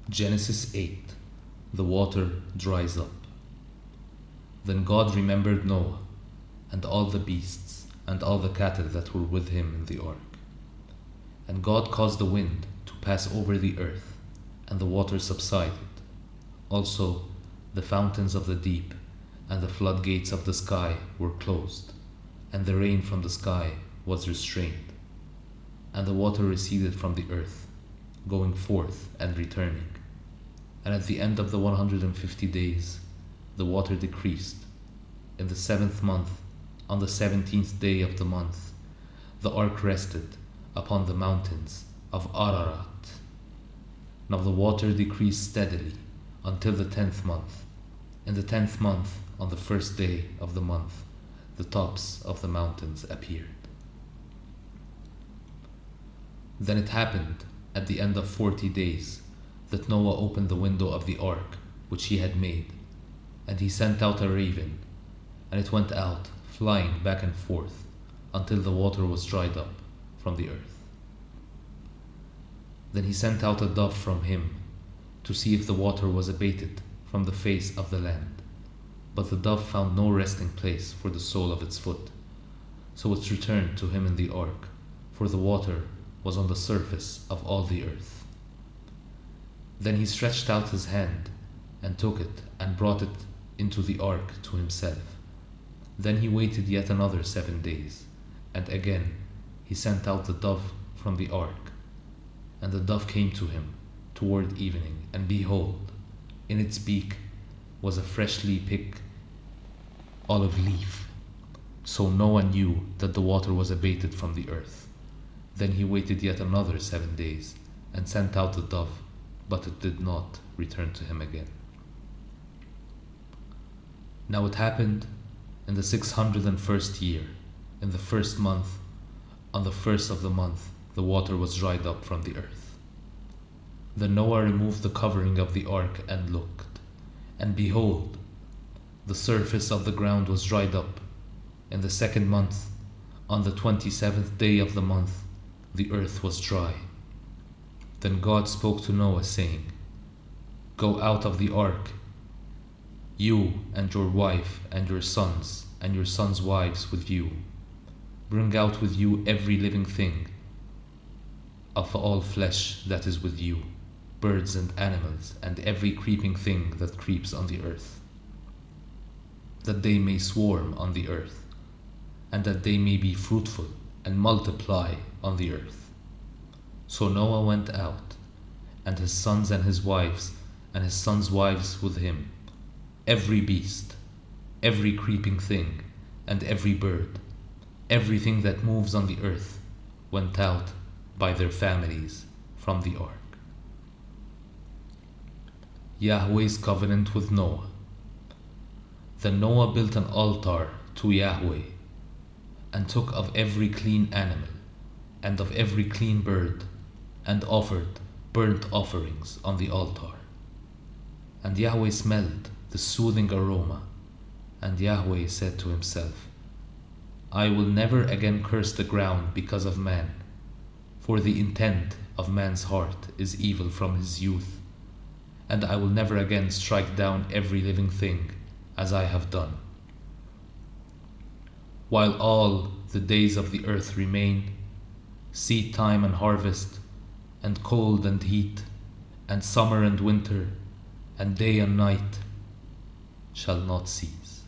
Genesis 8. The water dries up. Then God remembered Noah, and all the beasts, and all the cattle that were with him in the ark. And God caused the wind to pass over the earth, and the water subsided. Also, the fountains of the deep and the floodgates of the sky were closed, and the rain from the sky was restrained. And the water receded from the earth, going forth and returning. And at the end of the 150 days, the water decreased. In the 7th month, on the 17th day of the month, the ark rested upon the mountains of Ararat. Now the water decreased steadily until the 10th month. In the 10th month, on the 1st day of the month, the tops of the mountains appeared. Then it happened at the end of 40 days that Noah opened the window of the ark which he had made, and he sent out a raven, and it went out, flying back and forth, until the water was dried up from the earth. Then he sent out a dove from him, to see if the water was abated from the face of the land. But the dove found no resting place for the sole of its foot, so it returned to him in the ark, for the water was on the surface of all the earth. Then he stretched out his hand, and took it, and brought it into the ark to himself. Then he waited yet another 7 days, and again he sent out the dove from the ark. And the dove came to him toward evening, and behold, in its beak was a freshly picked olive leaf. So Noah knew that the water was abated from the earth. Then he waited yet another 7 days, and sent out the dove, but it did not return to him again. Now it happened in the 601st year, in the 1st month, on the 1st of the month, the water was dried up from the earth. Then Noah removed the covering of the ark and looked, and behold, the surface of the ground was dried up. In the 2nd month, on the 27th day of the month, the earth was dry. Then God spoke to Noah, saying, Go out of the ark, you and your wife and your sons wives with you. Bring out with you every living thing of all flesh that is with you, birds and animals, and every creeping thing that creeps on the earth, that they may swarm on the earth, and that they may be fruitful and multiply on the earth. So Noah went out, and his sons and his wives, and his sons' wives with him. Every beast, every creeping thing, and every bird, everything that moves on the earth, went out by their families from the ark. Yahweh's covenant with Noah. Then Noah built an altar to Yahweh, and took of every clean animal, and of every clean bird, and offered burnt offerings on the altar. And Yahweh smelled the soothing aroma, and Yahweh said to himself, I will never again curse the ground because of man, for the intent of man's heart is evil from his youth, and I will never again strike down every living thing as I have done. While all the days of the earth remain, seed time and harvest, and cold and heat, and summer and winter, and day and night shall not cease.